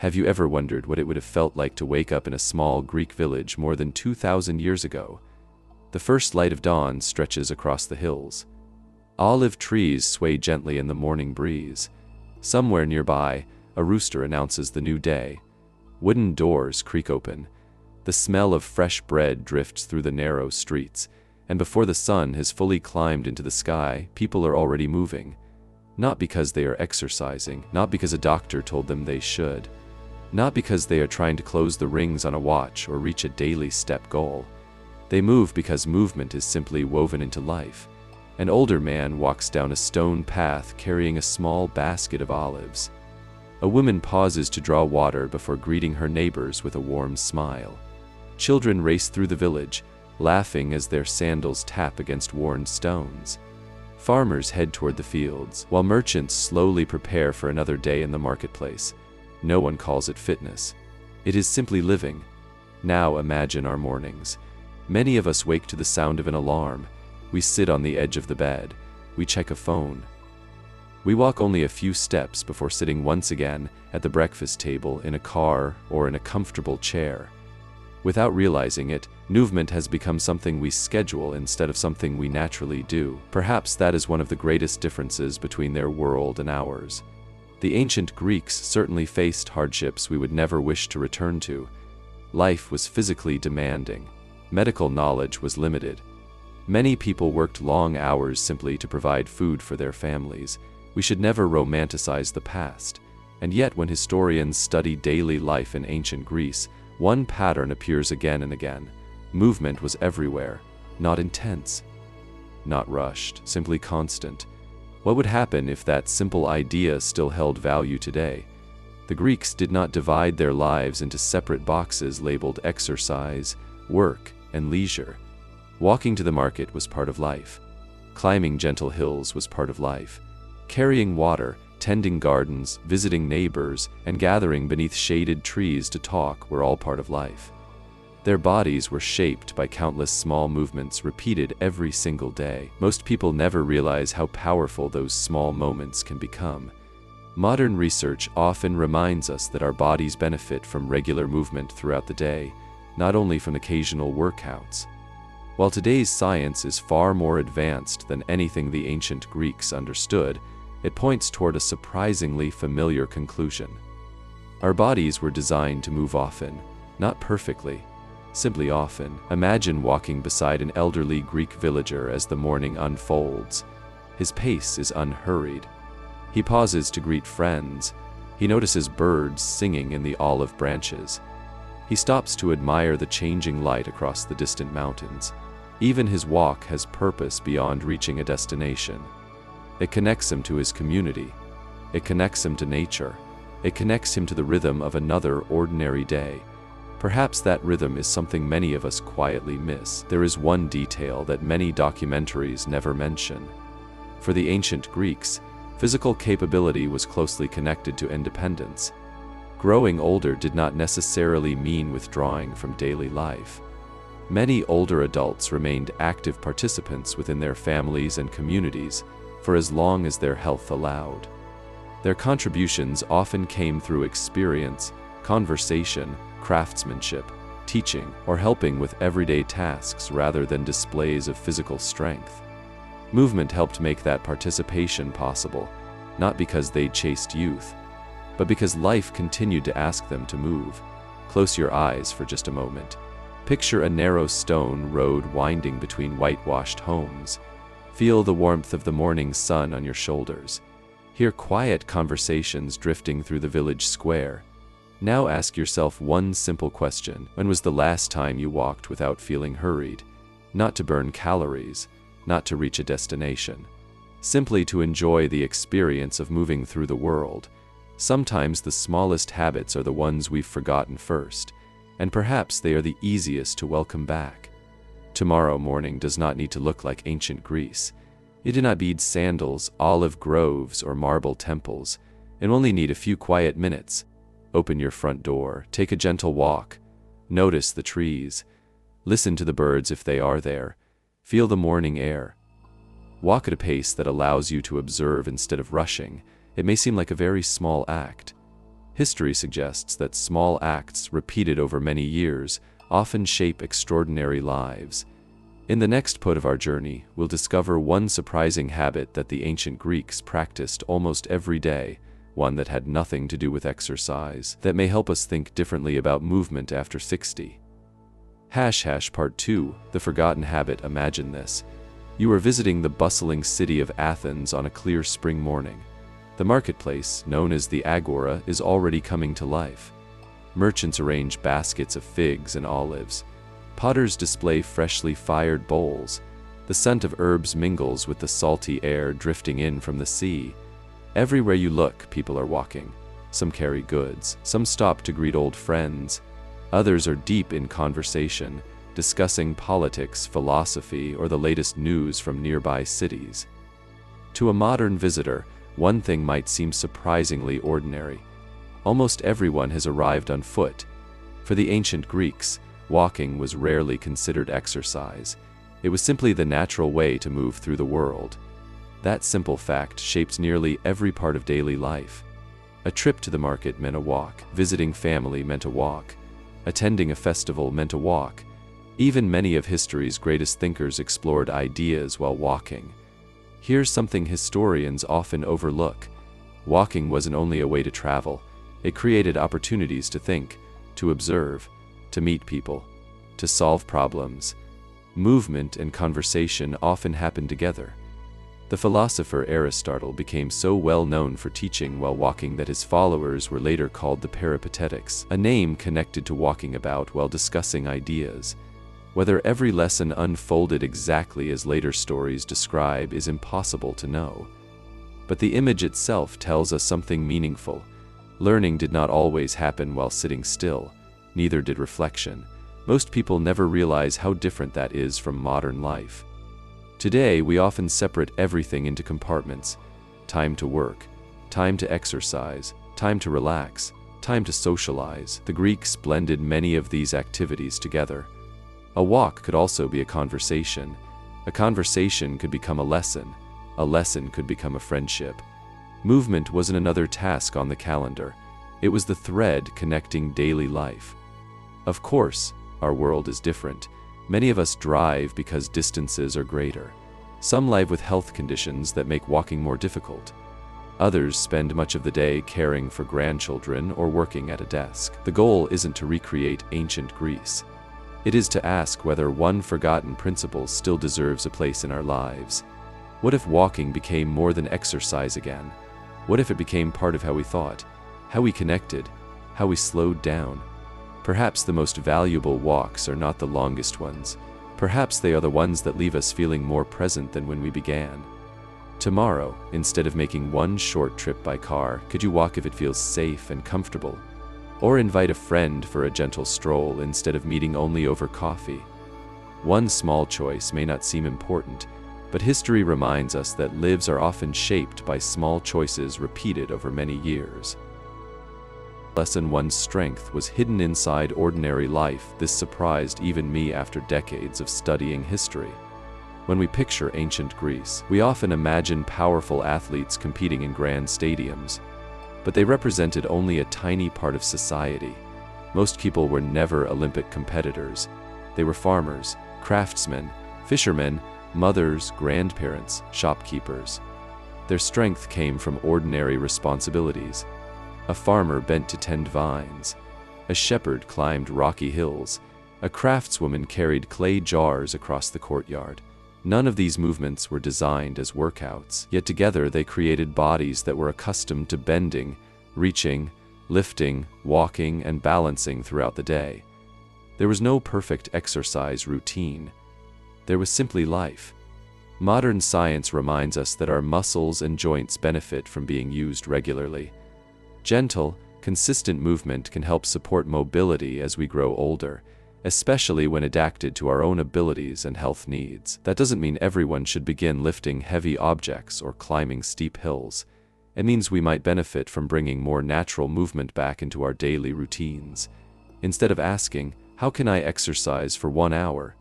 Have you ever wondered what it would have felt like to wake up in a small Greek village more than 2,000 years ago? The first light of dawn stretches across the hills. Olive trees sway gently in the morning breeze. Somewhere nearby, a rooster announces the new day. Wooden doors creak open. The smell of fresh bread drifts through the narrow streets, and before the sun has fully climbed into the sky, people are already moving. Not because they are exercising, not because a doctor told them they should, not because they are trying to close the rings on a watch or reach a daily step goal. They move because movement is simply woven into life. An older man walks down a stone path carrying a small basket of olives. A woman pauses to draw water before greeting her neighbors with a warm smile. Children race through the village, laughing as their sandals tap against worn stones. Farmers head toward the fields, while merchants slowly prepare for another day in the marketplace. No one calls it fitness. It is simply living. Now imagine our mornings. Many of us wake to the sound of an alarm. We sit on the edge of the bed. We check a phone. We walk only a few steps before sitting once again at the breakfast table, in a car, or in a comfortable chair. Without realizing it, movement has become something we schedule instead of something we naturally do. Perhaps that is one of the greatest differences between their world and ours. The ancient Greeks certainly faced hardships we would never wish to return to. Life was physically demanding. Medical knowledge was limited. Many people worked long hours simply to provide food for their families. We should never romanticize the past. And yet, when historians study daily life in ancient Greece, one pattern appears again and again. Movement was everywhere, not intense, not rushed, simply constant. What would happen if that simple idea still held value today? The Greeks did not divide their lives into separate boxes labeled exercise, work, and leisure. Walking to the market was part of life. Climbing gentle hills was part of life. Carrying water, tending gardens, visiting neighbors, and gathering beneath shaded trees to talk were all part of life. Their bodies were shaped by countless small movements repeated every single day. Most people never realize how powerful those small moments can become. Modern research often reminds us that our bodies benefit from regular movement throughout the day, not only from occasional workouts. While today's science is far more advanced than anything the ancient Greeks understood, it points toward a surprisingly familiar conclusion. Our bodies were designed to move often, not perfectly, simply often. Imagine walking beside an elderly Greek villager as the morning unfolds. His pace is unhurried. He pauses to greet friends. He notices birds singing in the olive branches. He stops to admire the changing light across the distant mountains. Even his walk has purpose beyond reaching a destination. It connects him to his community. It connects him to nature. It connects him to the rhythm of another ordinary day. Perhaps that rhythm is something many of us quietly miss. There is one detail that many documentaries never mention. For the ancient Greeks, physical capability was closely connected to independence. Growing older did not necessarily mean withdrawing from daily life. Many older adults remained active participants within their families and communities for as long as their health allowed. Their contributions often came through experience, conversation, craftsmanship, teaching, or helping with everyday tasks rather than displays of physical strength. Movement helped make that participation possible, not because they chased youth, but because life continued to ask them to move. Close your eyes for just a moment. Picture a narrow stone road winding between whitewashed homes. Feel the warmth of the morning sun on your shoulders. Hear quiet conversations drifting through the village square. Now ask yourself one simple question. When was the last time you walked without feeling hurried? Not to burn calories, not to reach a destination. Simply to enjoy the experience of moving through the world. Sometimes the smallest habits are the ones we've forgotten first, and perhaps they are the easiest to welcome back. Tomorrow morning does not need to look like ancient Greece. You do not need sandals, olive groves, or marble temples. You only need a few quiet minutes. Open your front door, take a gentle walk. Notice the trees. Listen to the birds if they are there. Feel the morning air. Walk at a pace that allows you to observe instead of rushing. It may seem like a very small act, History suggests that small acts repeated over many years often shape extraordinary lives. In the next part of our journey, we'll discover one surprising habit that the ancient Greeks practiced almost every day, one that had nothing to do with exercise, that may help us think differently about movement after 60. Part 2, The Forgotten Habit. Imagine this. You are visiting the bustling city of Athens on a clear spring morning. The marketplace, known as the Agora, is already coming to life. Merchants arrange baskets of figs and olives. Potters display freshly fired bowls. The scent of herbs mingles with the salty air drifting in from the sea. Everywhere you look, people are walking. Some carry goods, some stop to greet old friends. Others are deep in conversation, discussing politics, philosophy, or the latest news from nearby cities. To a modern visitor, one thing might seem surprisingly ordinary. Almost everyone has arrived on foot. For the ancient Greeks, walking was rarely considered exercise. It was simply the natural way to move through the world. That simple fact shaped nearly every part of daily life. A trip to the market meant a walk. Visiting family meant a walk. Attending a festival meant a walk. Even many of history's greatest thinkers explored ideas while walking. Here's something historians often overlook. Walking wasn't only a way to travel. It created opportunities to think, to observe, to meet people, to solve problems. Movement and conversation often happened together. The philosopher Aristotle became so well known for teaching while walking that his followers were later called the Peripatetics, a name connected to walking about while discussing ideas. Whether every lesson unfolded exactly as later stories describe is impossible to know. But the image itself tells us something meaningful. Learning did not always happen while sitting still. Neither did reflection. Most people never realize how different that is from modern life. Today, we often separate everything into compartments. Time to work, time to exercise, time to relax, time to socialize. The Greeks blended many of these activities together. A walk could also be a conversation. A conversation could become a lesson. A lesson could become a friendship. Movement wasn't another task on the calendar. It was the thread connecting daily life. Of course, our world is different. Many of us drive because distances are greater. Some live with health conditions that make walking more difficult. Others spend much of the day caring for grandchildren or working at a desk. The goal isn't to recreate ancient Greece. It is to ask whether one forgotten principle still deserves a place in our lives. What if walking became more than exercise again? What if it became part of how we thought, how we connected, how we slowed down? Perhaps the most valuable walks are not the longest ones. Perhaps they are the ones that leave us feeling more present than when we began. Tomorrow, instead of making one short trip by car, could you walk if it feels safe and comfortable? Or invite a friend for a gentle stroll instead of meeting only over coffee? One small choice may not seem important, but history reminds us that lives are often shaped by small choices repeated over many years. Lesson 1: strength was hidden inside ordinary life. This surprised even me after decades of studying history. When we picture ancient Greece, we often imagine powerful athletes competing in grand stadiums. But they represented only a tiny part of society. Most people were never Olympic competitors. They were farmers, craftsmen, fishermen, mothers, grandparents, shopkeepers. Their strength came from ordinary responsibilities. A farmer bent to tend vines. A shepherd climbed rocky hills. A craftswoman carried clay jars across the courtyard. None of these movements were designed as workouts, yet together they created bodies that were accustomed to bending, reaching, lifting, walking, and balancing throughout the day. There was no perfect exercise routine. There was simply life. Modern science reminds us that our muscles and joints benefit from being used regularly. Gentle, consistent movement can help support mobility as we grow older, especially when adapted to our own abilities and health needs. That doesn't mean everyone should begin lifting heavy objects or climbing steep hills. It means we might benefit from bringing more natural movement back into our daily routines. Instead of asking, "How can I exercise for 1 hour?"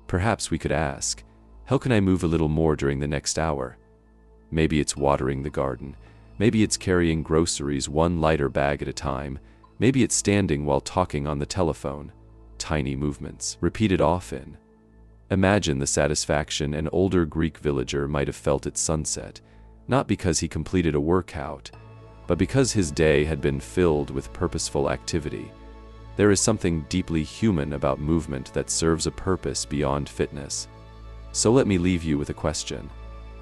perhaps we could ask, "How can I move a little more during the next hour?" Maybe it's watering the garden. Maybe it's carrying groceries one lighter bag at a time. Maybe it's standing while talking on the telephone. Tiny movements, repeated often. Imagine the satisfaction an older Greek villager might have felt at sunset, not because he completed a workout, but because his day had been filled with purposeful activity. There is something deeply human about movement that serves a purpose beyond fitness. So let me leave you with a question.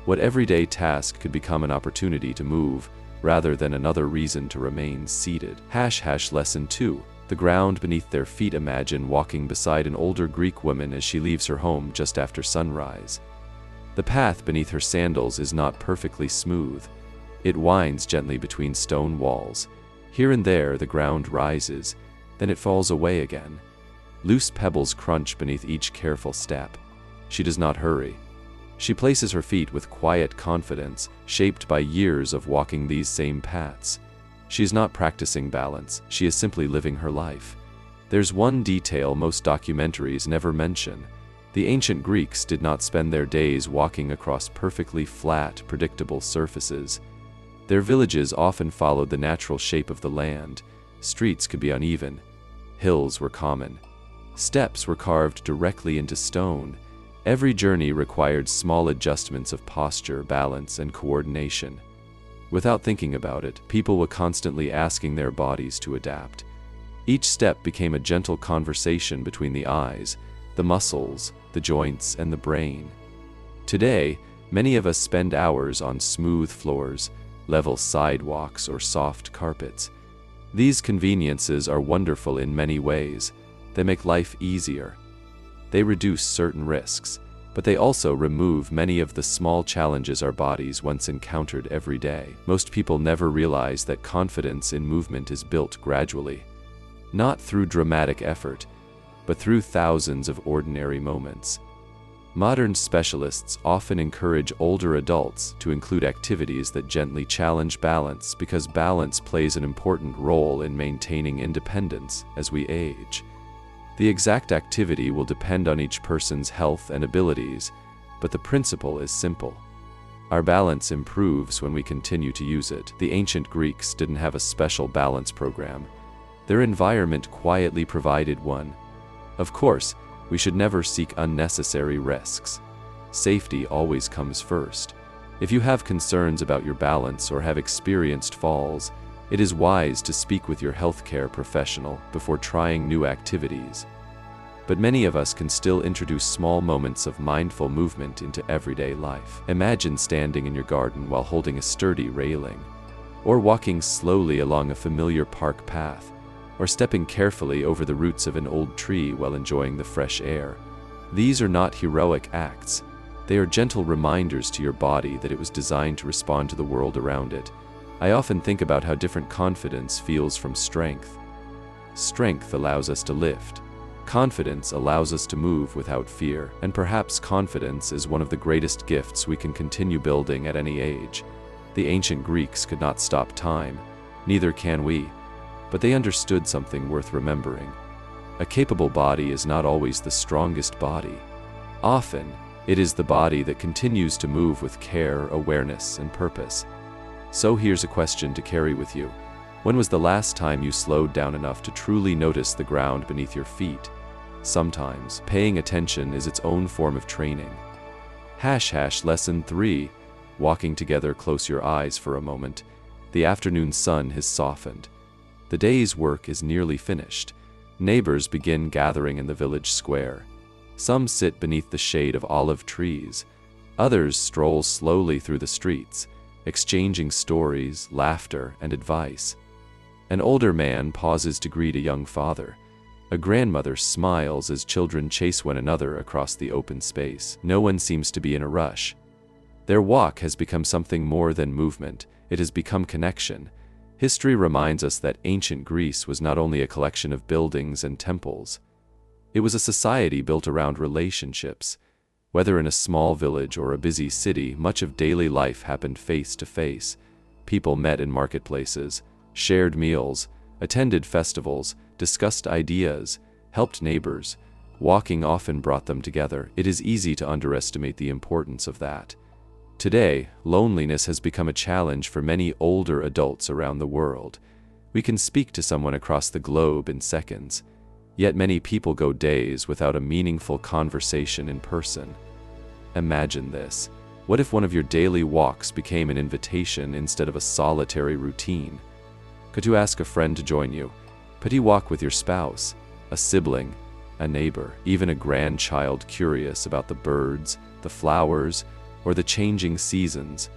What everyday task could become an opportunity to move, rather than another reason to remain seated? Lesson 2. The ground beneath their feet. Imagine walking beside an older Greek woman as she leaves her home just after sunrise. The path beneath her sandals is not perfectly smooth. It winds gently between stone walls. Here and there the ground rises, then it falls away again. Loose pebbles crunch beneath each careful step. She does not hurry. She places her feet with quiet confidence, shaped by years of walking these same paths. She is not practicing balance, she is simply living her life. There's one detail most documentaries never mention. The ancient Greeks did not spend their days walking across perfectly flat, predictable surfaces. Their villages often followed the natural shape of the land. Streets could be uneven. Hills were common. Steps were carved directly into stone. Every journey required small adjustments of posture, balance, and coordination. Without thinking about it, people were constantly asking their bodies to adapt. Each step became a gentle conversation between the eyes, the muscles, the joints, and the brain. Today, many of us spend hours on smooth floors, level sidewalks, or soft carpets. These conveniences are wonderful in many ways. They make life easier. They reduce certain risks, but they also remove many of the small challenges our bodies once encountered every day. Most people never realize that confidence in movement is built gradually, not through dramatic effort, but through thousands of ordinary moments. Modern specialists often encourage older adults to include activities that gently challenge balance because balance plays an important role in maintaining independence as we age. The exact activity will depend on each person's health and abilities, but the principle is simple. Our balance improves when we continue to use it. The ancient Greeks didn't have a special balance program. Their environment quietly provided one. Of course, we should never seek unnecessary risks. Safety always comes first. If you have concerns about your balance or have experienced falls, it is wise to speak with your healthcare professional before trying new activities. But many of us can still introduce small moments of mindful movement into everyday life. Imagine standing in your garden while holding a sturdy railing, or walking slowly along a familiar park path, or stepping carefully over the roots of an old tree while enjoying the fresh air. These are not heroic acts. They are gentle reminders to your body that it was designed to respond to the world around it. I often think about how different confidence feels from strength. Strength allows us to lift. Confidence allows us to move without fear, and perhaps confidence is one of the greatest gifts we can continue building at any age. The ancient Greeks could not stop time, neither can we, but they understood something worth remembering. A capable body is not always the strongest body. Often, it is the body that continues to move with care, awareness, and purpose. So here's a question to carry with you. When was the last time you slowed down enough to truly notice the ground beneath your feet? Sometimes, paying attention is its own form of training. Lesson 3. Walking together. Close your eyes for a moment. The afternoon sun has softened. The day's work is nearly finished. Neighbors begin gathering in the village square. Some sit beneath the shade of olive trees. Others stroll slowly through the streets, exchanging stories, laughter, and advice. An older man pauses to greet a young father. A grandmother smiles as children chase one another across the open space. No one seems to be in a rush. Their walk has become something more than movement. It has become connection. History reminds us that ancient Greece was not only a collection of buildings and temples. It was a society built around relationships. Whether in a small village or a busy city, much of daily life happened face to face. People met in marketplaces, shared meals, attended festivals, discussed ideas, helped neighbors. Walking often brought them together. It is easy to underestimate the importance of that. Today, loneliness has become a challenge for many older adults around the world. We can speak to someone across the globe in seconds, yet many people go days without a meaningful conversation in person. Imagine this. What if one of your daily walks became an invitation instead of a solitary routine? Could you ask a friend to join you? Could you walk with your spouse, a sibling, a neighbor, even a grandchild curious about the birds, the flowers, or the changing seasons?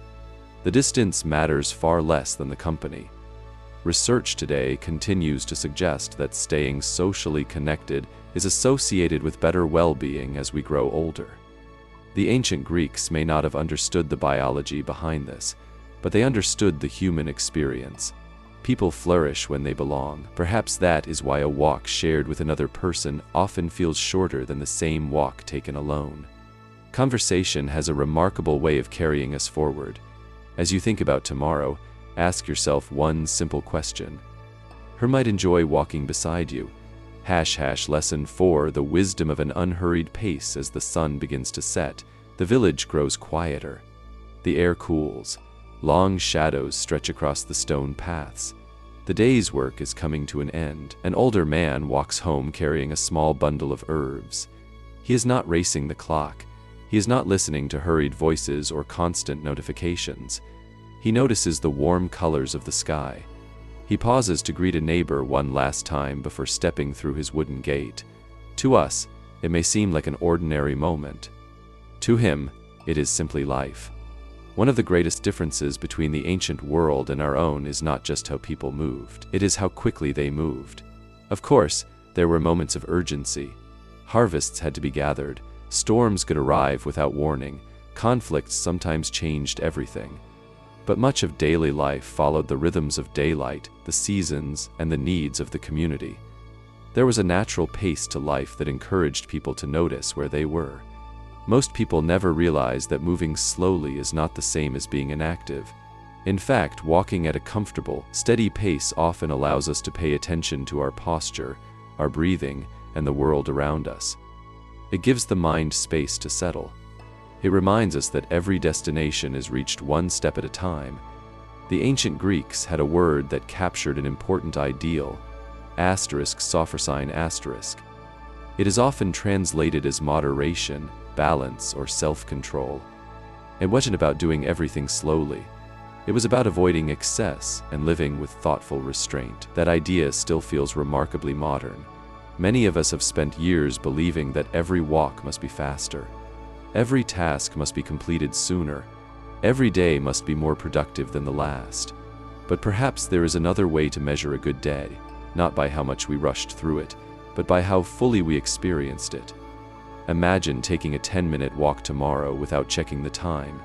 The distance matters far less than the company. Research today continues to suggest that staying socially connected is associated with better well-being as we grow older. The ancient Greeks may not have understood the biology behind this, but they understood the human experience. People flourish when they belong. Perhaps that is why a walk shared with another person often feels shorter than the same walk taken alone. Conversation has a remarkable way of carrying us forward. As you think about tomorrow, ask yourself one simple question. Who might enjoy walking beside you? Lesson 4: The wisdom of an unhurried pace. As the sun begins to set, the village grows quieter. The air cools. Long shadows stretch across the stone paths. The day's work is coming to an end. An older man walks home carrying a small bundle of herbs. He is not racing the clock. He is not listening to hurried voices or constant notifications. He notices the warm colors of the sky. He pauses to greet a neighbor one last time before stepping through his wooden gate. To us, it may seem like an ordinary moment. To him, it is simply life. One of the greatest differences between the ancient world and our own is not just how people moved, it is how quickly they moved. Of course, there were moments of urgency. Harvests had to be gathered, storms could arrive without warning, conflicts sometimes changed everything. But much of daily life followed the rhythms of daylight, the seasons, and the needs of the community. There was a natural pace to life that encouraged people to notice where they were. Most people never realize that moving slowly is not the same as being inactive. In fact, walking at a comfortable, steady pace often allows us to pay attention to our posture, our breathing, and the world around us. It gives the mind space to settle. It reminds us that every destination is reached one step at a time. The ancient Greeks had a word that captured an important ideal, ****. It is often translated as moderation, balance, or self-control. It wasn't about doing everything slowly. It was about avoiding excess and living with thoughtful restraint. That idea still feels remarkably modern. Many of us have spent years believing that every walk must be faster. Every task must be completed sooner. Every day must be more productive than the last. But perhaps there is another way to measure a good day, not by how much we rushed through it, but by how fully we experienced it. Imagine taking a 10-minute walk tomorrow without checking the time.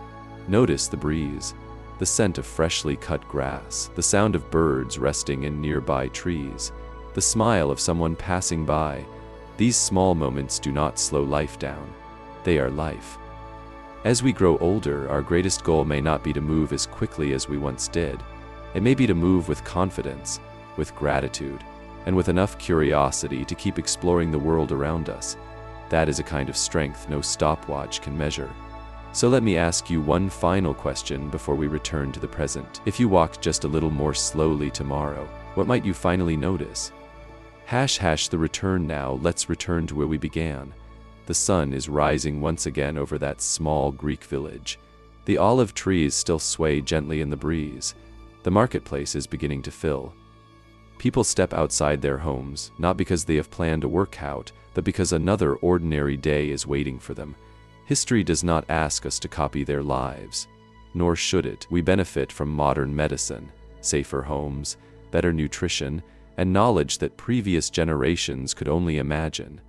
Notice the breeze, the scent of freshly cut grass, the sound of birds resting in nearby trees, the smile of someone passing by. These small moments do not slow life down. They are life. As we grow older, our greatest goal may not be to move as quickly as we once did. It may be to move with confidence, with gratitude, and with enough curiosity to keep exploring the world around us. That is a kind of strength no stopwatch can measure. So let me ask you one final question before we return to the present. If you walked just a little more slowly tomorrow, what might you finally notice? The return now. Let's return to where we began. The sun is rising once again over that small Greek village. The olive trees still sway gently in the breeze. The marketplace is beginning to fill. People step outside their homes, not because they have planned a workout, but because another ordinary day is waiting for them. History does not ask us to copy their lives, nor should it. We benefit from modern medicine, safer homes, better nutrition, and knowledge that previous generations could only imagine.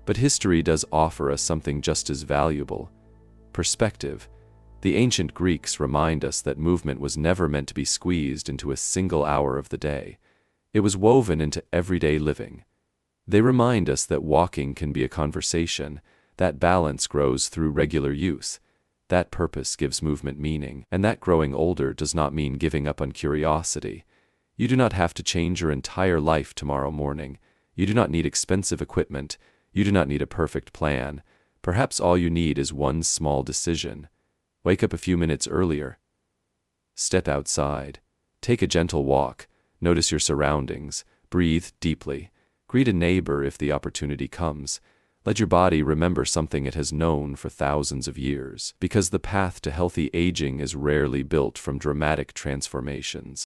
But history does offer us something just as valuable: perspective. The ancient Greeks remind us that movement was never meant to be squeezed into a single hour of the day. It was woven into everyday living. They remind us that walking can be a conversation, that balance grows through regular use, that purpose gives movement meaning, and that growing older does not mean giving up on curiosity. You do not have to change your entire life tomorrow morning. You do not need expensive equipment. You do not need a perfect plan. Perhaps all you need is one small decision. Wake up a few minutes earlier. Step outside. Take a gentle walk. Notice your surroundings. Breathe deeply. Greet a neighbor if the opportunity comes. Let your body remember something it has known for thousands of years, because the path to healthy aging is rarely built from dramatic transformations.